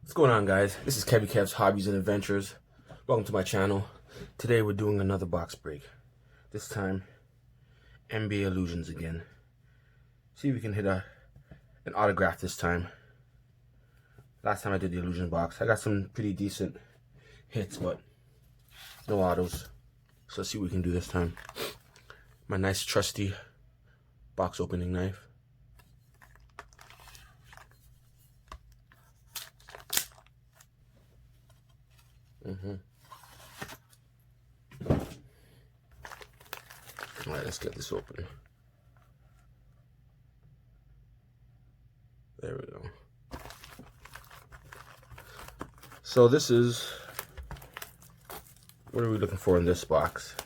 What's going on, guys? This is Kevy Kev's Hobbies and Adventures. Welcome to my channel. Today we're doing another box break. This time, NBA Illusions again. See if we can hit an autograph this time. Last time I did the Illusion box, I got some pretty decent hits, but no autos. So let's see what we can do this time. My nice trusty box opening knife. Alright, let's get this open. There we go. So this is, what are we looking for in this box?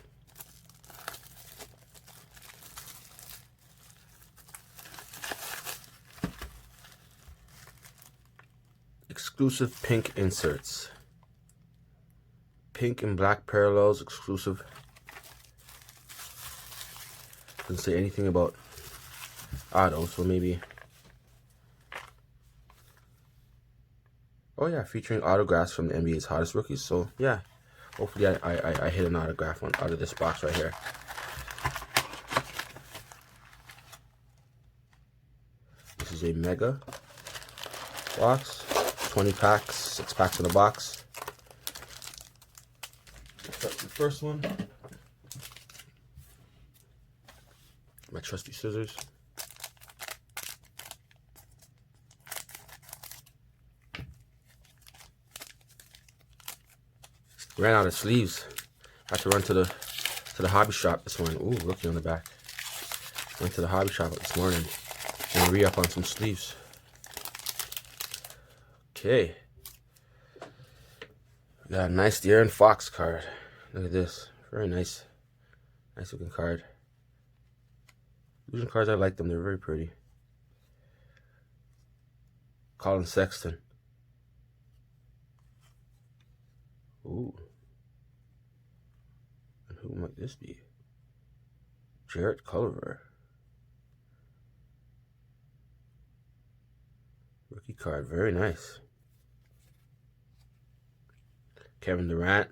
Exclusive pink inserts. Pink and black parallels, exclusive. Doesn't say anything about auto, so maybe. Oh yeah, featuring autographs from the NBA's hottest rookies. So yeah, hopefully I hit an autograph out of this box right here. This is a mega box, 20 packs, 6 packs in a box. Start with the first one. My trusty scissors. Ran out of sleeves. Had to run to the hobby shop this morning. Ooh, rookie on the back. Went to the hobby shop this morning and re-up on some sleeves. Okay. We got a nice De'Aaron Fox card. Look at this. Very nice. Nice looking card. Illusion cards, I like them. They're very pretty. Colin Sexton. Ooh. And who might this be? Culver. Rookie card. Very nice. Kevin Durant.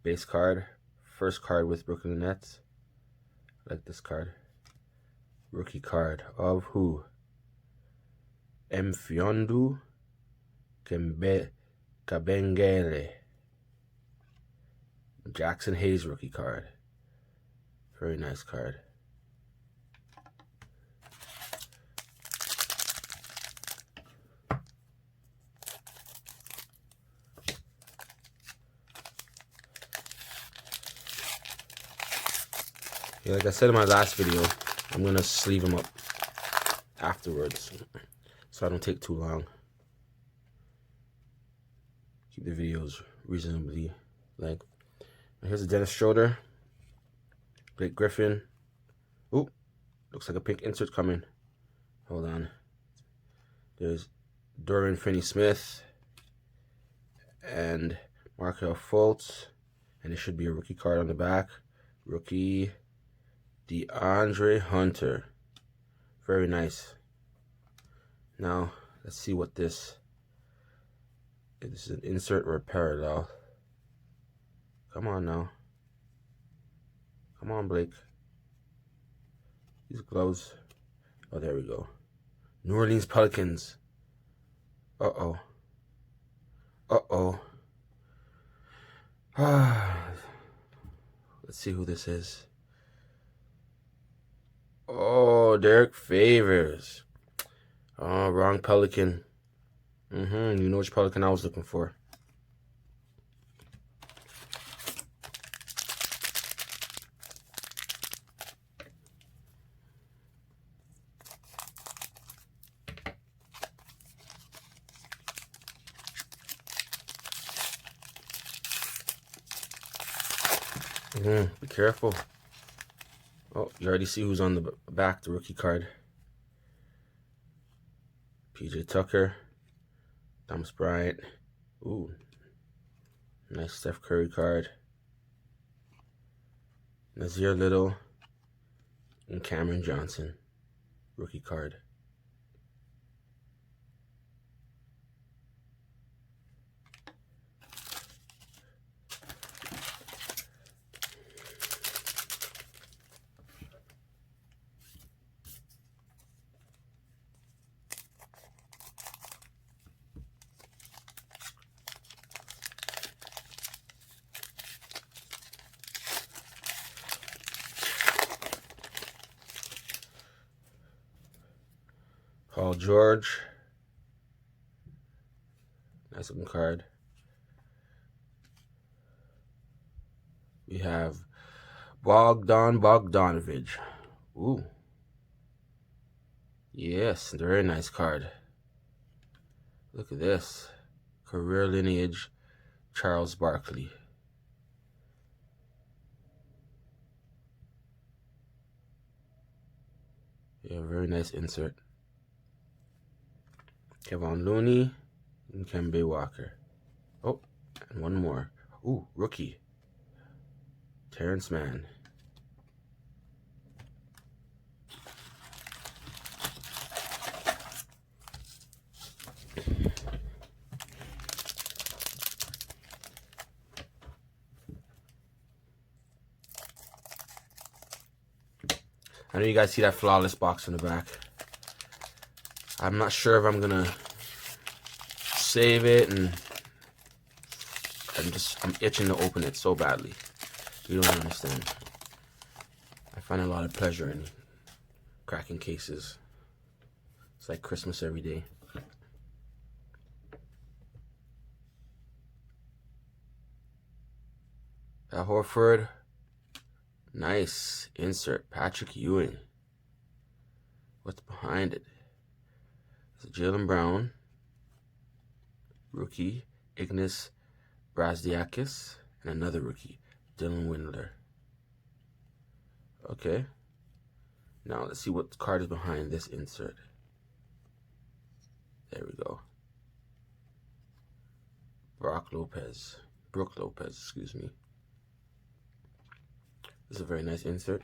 Base card. First card with Brooklyn Nets. I like this card. Rookie card of who? Mfiondu Kabengele. Jackson Hayes rookie card. Very nice card. Yeah, like I said in my last video, I'm going to sleeve them up afterwards so I don't take too long. Keep the videos reasonably length. And here's a Dennis Schroeder. Blake Griffin. Ooh, looks like a pink insert coming. Hold on. There's Dorian Finney-Smith and Markelle Fultz. And it should be a rookie card on the back. Rookie DeAndre Hunter. Very nice. Now, let's see what this... If this is an insert or a parallel. Come on now. Come on, Blake. These gloves. Oh, there we go. New Orleans Pelicans. Uh-oh. Uh-oh. Let's see who this is. Oh, Derek Favors. Oh, wrong Pelican. You know which Pelican I was looking for. Be careful. Oh, you already see who's on the back, the rookie card. PJ Tucker. Thomas Bryant. Ooh. Nice Steph Curry card. Nazir Little. And Cameron Johnson. Rookie card. Paul George. Nice looking card. We have Bogdanovich. Ooh. Yes, very nice card. Look at this. Career lineage, Charles Barkley. Yeah, very nice insert. Kevon Looney and Kemba Walker. Oh, and one more. Ooh, rookie. Terrence Mann. I know you guys see that flawless box in the back. I'm not sure if I'm gonna save it, and I'm itching to open it so badly. You don't understand. I find a lot of pleasure in cracking cases. It's like Christmas every day. Al Horford. Nice insert. Patrick Ewing. What's behind it? It's Jaylen Brown. Rookie. Ignas Brazdeikis. And another rookie. Dylan Windler. Okay. Now let's see what card is behind this insert. There we go. Brook Lopez, excuse me. This is a very nice insert.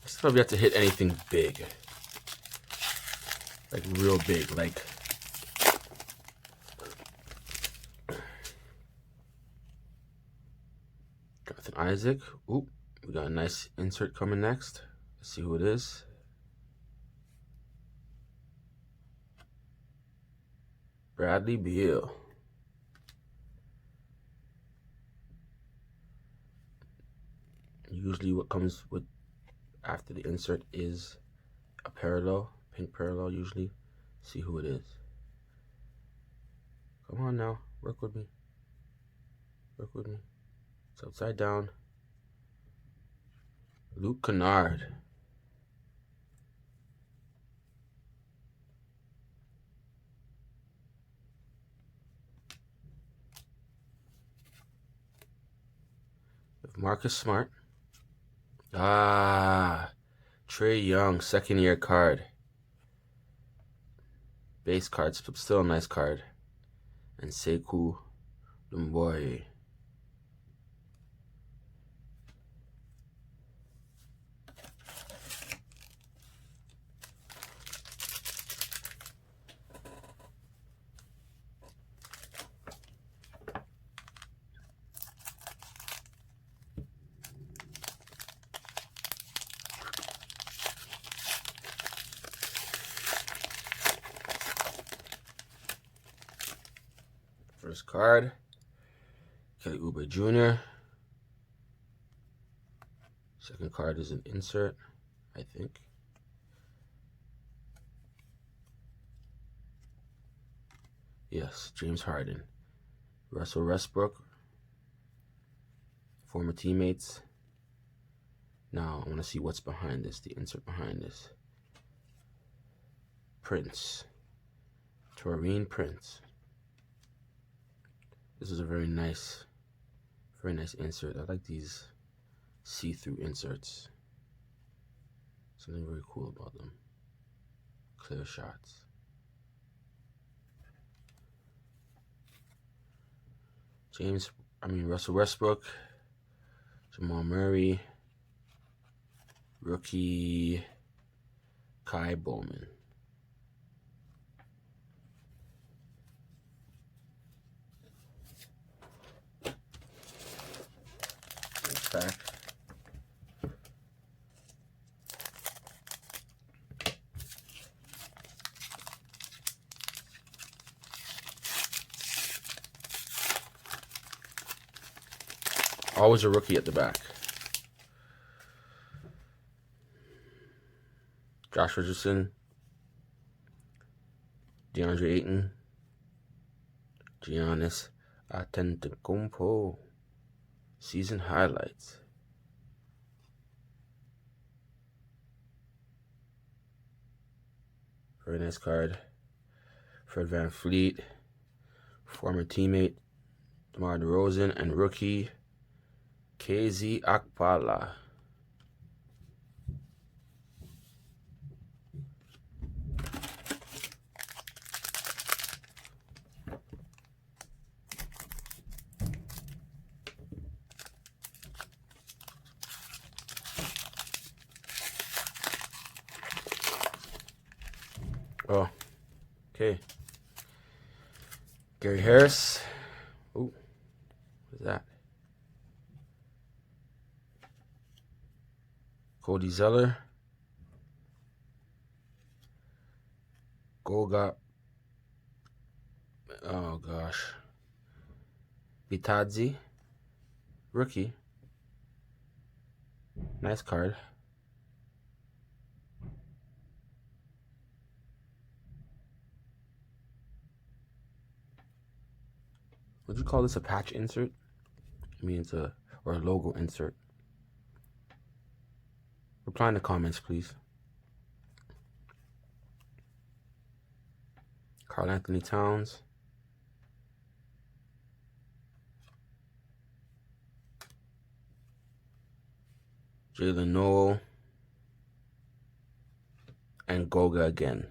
I still have yet to hit anything big. Like real big, like Jonathan Isaac. Ooh, we got a nice insert coming next. Let's see who it is. Bradley Beal. Usually what comes with after the insert is a parallel, pink parallel usually. See who it is. Come on now, work with me. Work with me. It's upside down. Luke Kennard. With Marcus Smart. Trae Young, second year card. Base cards, but still a nice card. And Sekou Doumbouya. First card, Kelly Oubre Jr. Second card is an insert, I think. Yes, James Harden. Russell Westbrook. Former teammates. Now, I want to see what's behind this, the insert behind this. Prince. Taurean Prince. This is a very nice insert. I like these see-through inserts. Something very cool about them. Clear shots. Russell Westbrook, Jamal Murray, rookie Kai Bowman. Next pack. Always a rookie at the back. Josh Richardson, DeAndre Ayton, Giannis Antetokounmpo. Season highlights. Very nice card. Fred VanVleet, former teammate DeMar DeRozan, and rookie KZ Okpala. Oh, okay. Gary Harris. Ooh, what is that? Cody Zeller. Goga. Oh, gosh. Bitadze. Rookie. Nice card. Would you call this a patch insert? I mean, it's a logo insert. Reply in the comments, please. Karl Anthony Towns. Jalen Noel. And Goga again.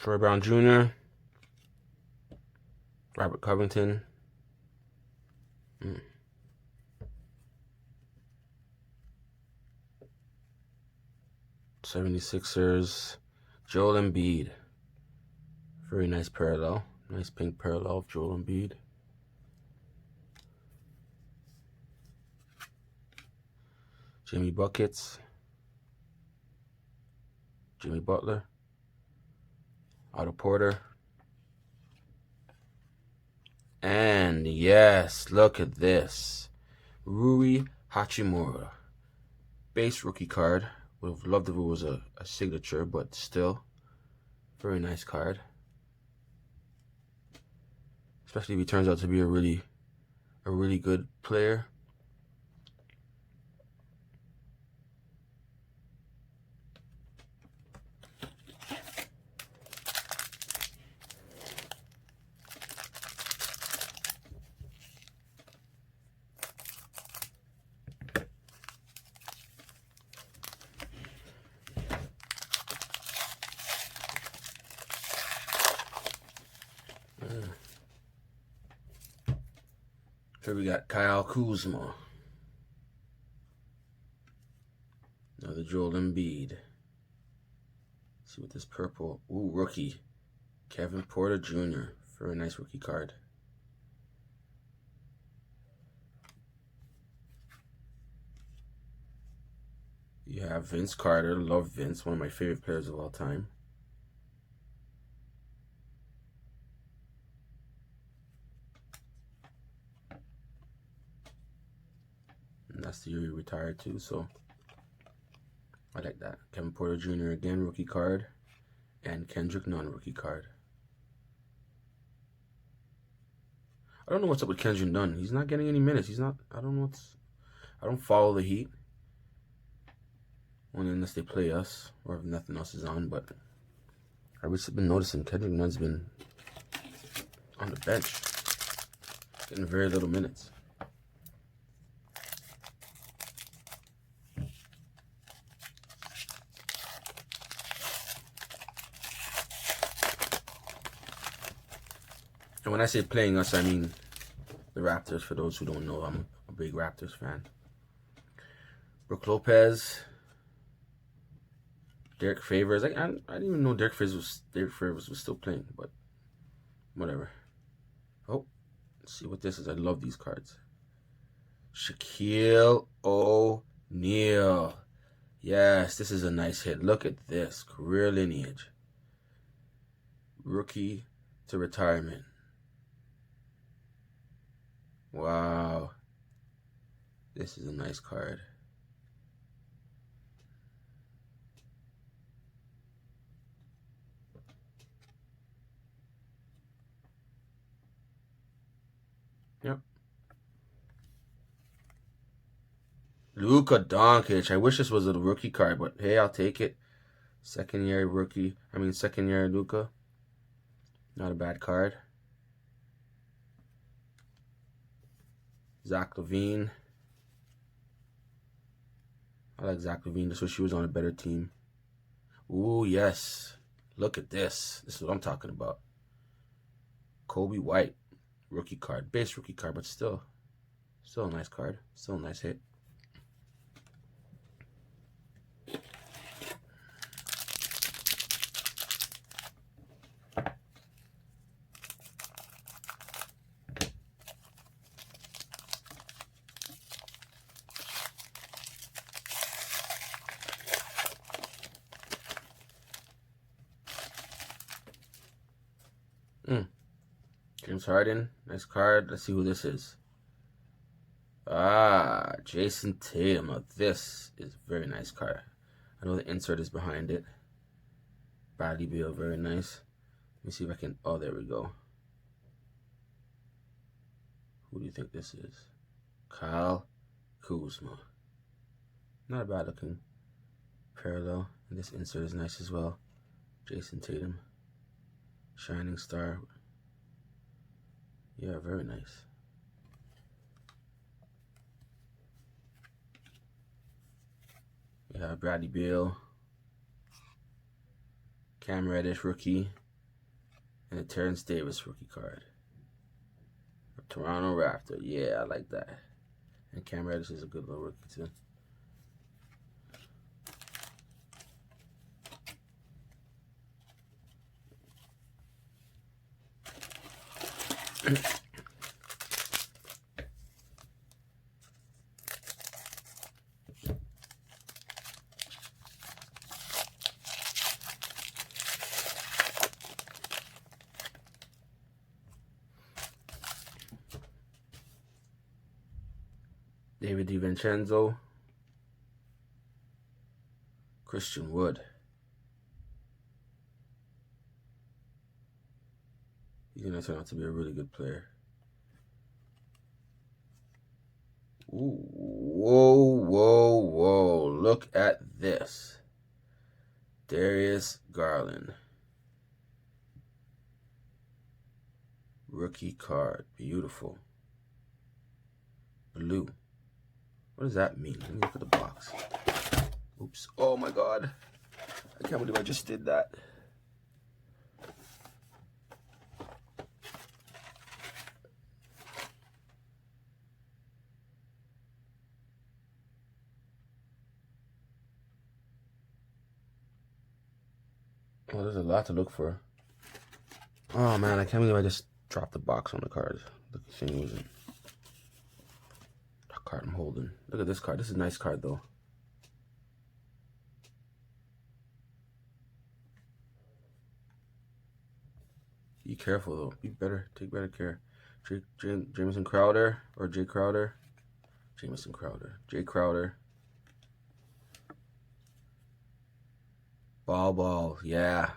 Troy Brown Jr., Robert Covington, 76ers, Joel Embiid. Very nice parallel. Nice pink parallel of Joel Embiid. Jimmy Buckets, Jimmy Butler, Otto Porter. And yes, look at this. Rui Hachimura. Base rookie card. Would have loved if it was a signature, but still. Very nice card. Especially if he turns out to be a really good player. Here we got Kyle Kuzma. Another Joel Embiid. Let's see what this purple. Ooh, rookie. Kevin Porter Jr. Very nice rookie card. You have Vince Carter. Love Vince. One of my favorite players of all time. And that's the year he retired too, so I like that. Kevin Porter Jr. again, rookie card. And Kendrick Nunn, rookie card. I don't know what's up with Kendrick Nunn. He's not getting any minutes. I don't follow the Heat. Only unless they play us, or if nothing else is on, but I've just been noticing Kendrick Nunn's been on the bench. Getting very little minutes. And when I say playing us, I mean the Raptors. For those who don't know, I'm a big Raptors fan. Brook Lopez. Derek Favors. I didn't even know Derek Favors was still playing, but whatever. Oh, let's see what this is. I love these cards. Shaquille O'Neal. Yes, this is a nice hit. Look at this. Career lineage. Rookie to retirement. Wow. This is a nice card. Yep. Luka Doncic. I wish this was a rookie card, but hey, I'll take it. Second year Luka. Not a bad card. Zach LaVine. I like Zach LaVine. Just wish she was on a better team. Ooh, yes. Look at this. This is what I'm talking about. Kobe White. Rookie card. Base rookie card, but still a nice card. Still a nice hit. James Harden, nice card. Let's see who this is. Jason Tatum. Now this is a very nice card. I know the insert is behind it. Bradley Beal, very nice. Let me see if I can. Oh, there we go. Who do you think this is? Kyle Kuzma. Not a bad looking parallel. And this insert is nice as well. Jason Tatum. Shining Star. Yeah, very nice. We have Bradley Beal, Cam Reddish rookie, and a Terrence Davis rookie card. A Toronto Raptor. Yeah, I like that. And Cam Reddish is a good little rookie too. David DiVincenzo, Christian Wood. He's going to turn out to be a really good player. Ooh, whoa. Look at this. Darius Garland. Rookie card. Beautiful. Blue. What does that mean? Let me look at the box. Oops. Oh my God. I can't believe I just did that. Oh, there's a lot to look for. Oh man, I can't believe I just dropped the box on the cards. The thing was in. The card I'm holding. Look at this card. This is a nice card though. Be careful though. Take better care. Jamison Crowder or Jay Crowder. Jamison Crowder. Jay Crowder. Ball, yeah.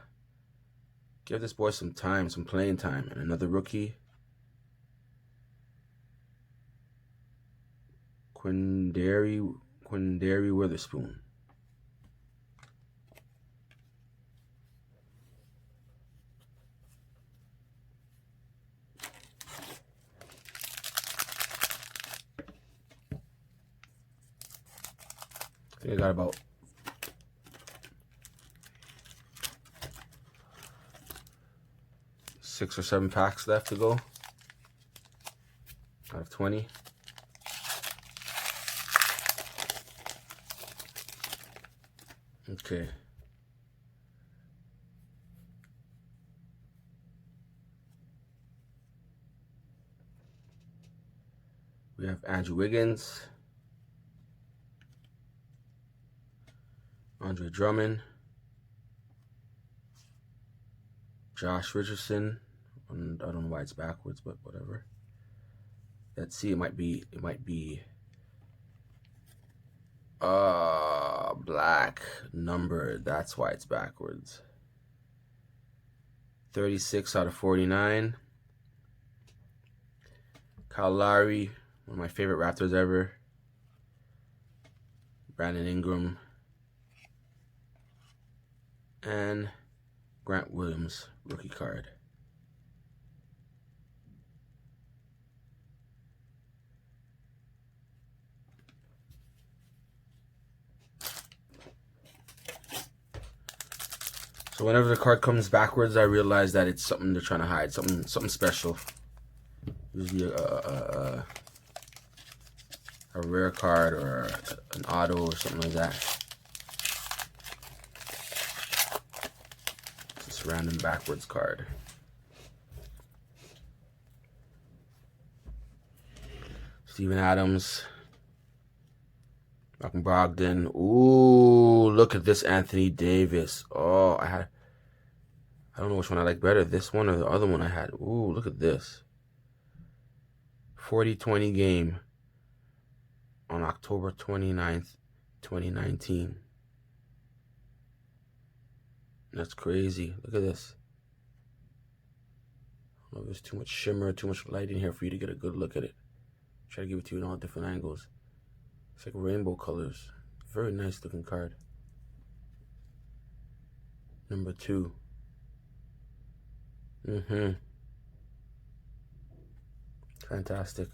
Give this boy some time, some playing time. And another rookie. Quindary Witherspoon. I think I got about 6 or 7 packs left to go out of 20. Okay. We have Andrew Wiggins, Andre Drummond, Josh Richardson. I don't know why it's backwards, but whatever. Let's see. It might be black numbered. That's why it's backwards. 36 out of 49. Kyle Lowry, one of my favorite Raptors ever. Brandon Ingram. And Grant Williams, rookie card. So whenever the card comes backwards, I realize that it's something they're trying to hide, something special. Usually a rare card or an auto or something like that. This random backwards card. Steven Adams. Malcolm Brogdon. Ooh, look at this Anthony Davis. Oh, I don't know which one I like better, this one or the other one I had. Ooh, look at this. 40-20 game on October 29th, 2019. That's crazy. Look at this. I don't know if there's too much shimmer, too much light in here for you to get a good look at it. Try to give it to you in all different angles. It's like rainbow colors. Very nice looking card. Number 2. Fantastic.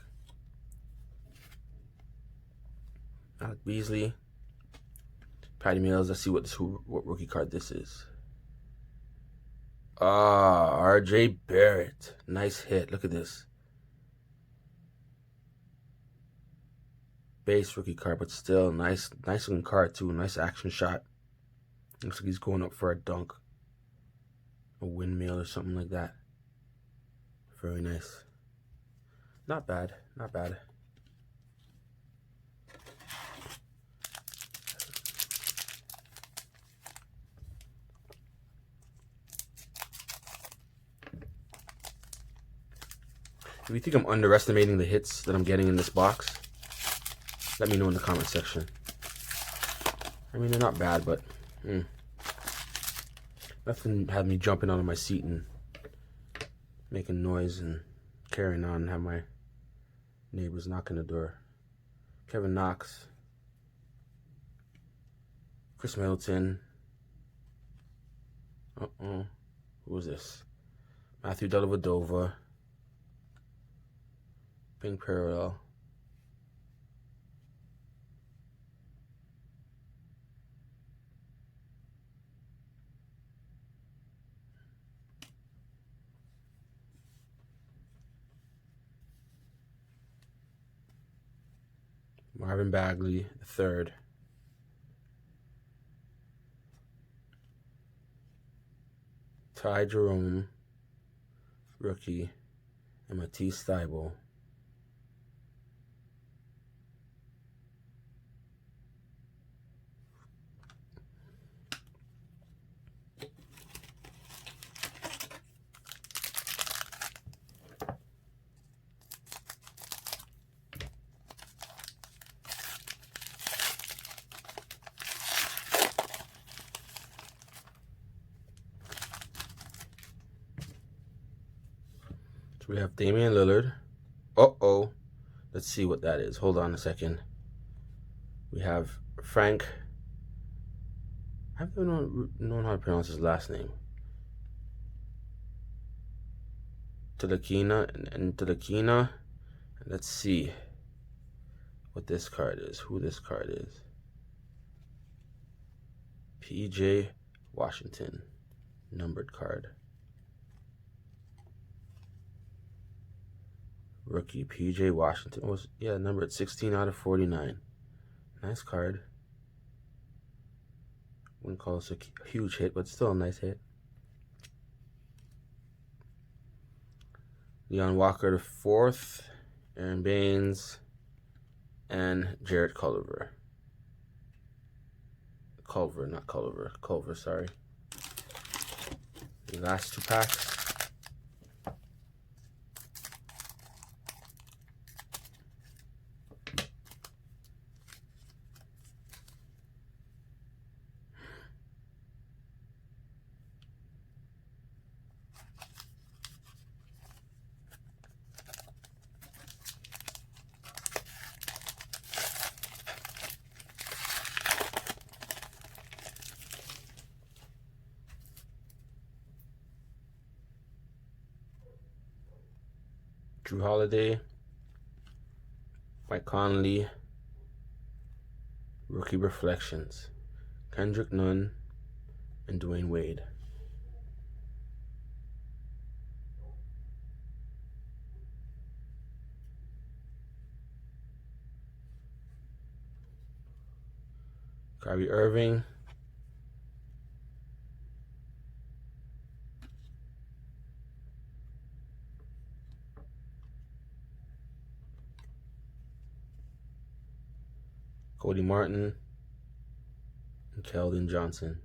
Alec Beasley. Patty Mills. Let's see what rookie card this is. RJ Barrett. Nice hit. Look at this. Base rookie card, but still nice looking card too. Nice action shot. Looks like he's going up for a dunk. A windmill or something like that. Very nice. Not bad. Not bad. If you think I'm underestimating the hits that I'm getting in this box, let me know in the comment section. I mean, they're not bad, but nothing had me jumping out of my seat and making noise and carrying on and have my neighbors knocking the door. Kevin Knox. Chris Middleton. Who was this? Matthew Dellavedova. Pink Parallel. Marvin Bagley, the third. Ty Jerome, rookie. And Matisse Thybulle. We have Damien Lillard. Let's see what that is. Hold on a second. We have Frank. I've never known how to pronounce his last name. Tilakina and Tilakina. Let's see what this card is. Who this card is. PJ Washington. Numbered card. Rookie PJ Washington was numbered 16 out of 49. Nice card. Wouldn't call this a huge hit, but still a nice hit. Leon Walker the fourth, Aaron Baines, and Jarrett Culver. Culver, sorry. The last 2 packs. Drew Holiday, Mike Conley, Rookie Reflections, Kendrick Nunn, and Dwayne Wade. Kyrie Irving, Cody Martin, and Keldon Johnson.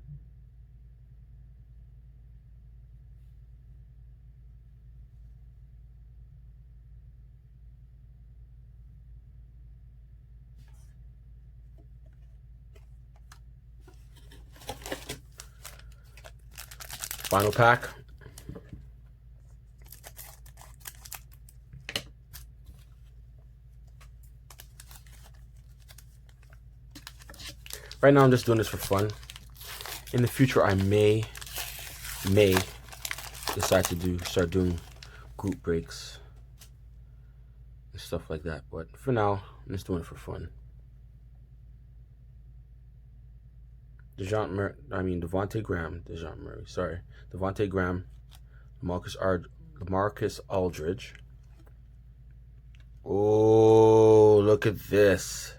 Final pack. Right now I'm just doing this for fun. In the future I may decide to start doing group breaks and stuff like that, but for now I'm just doing it for fun. Devontae Graham, Marcus Aldridge. Oh, look at this.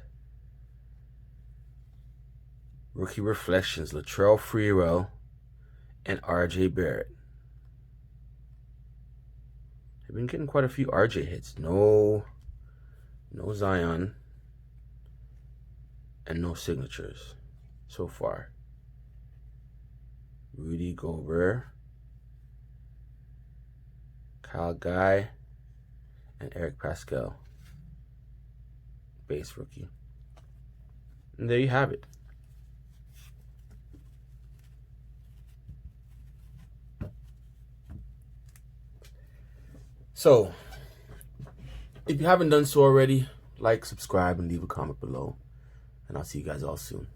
Rookie Reflections, Latrell Sprewell and RJ Barrett. I've been getting quite a few RJ hits. No Zion and no signatures so far. Rudy Gobert, Kyle Guy, and Eric Pascal. Base rookie. And there you have it. So, if you haven't done so already, like, subscribe, and leave a comment below. And I'll see you guys all soon.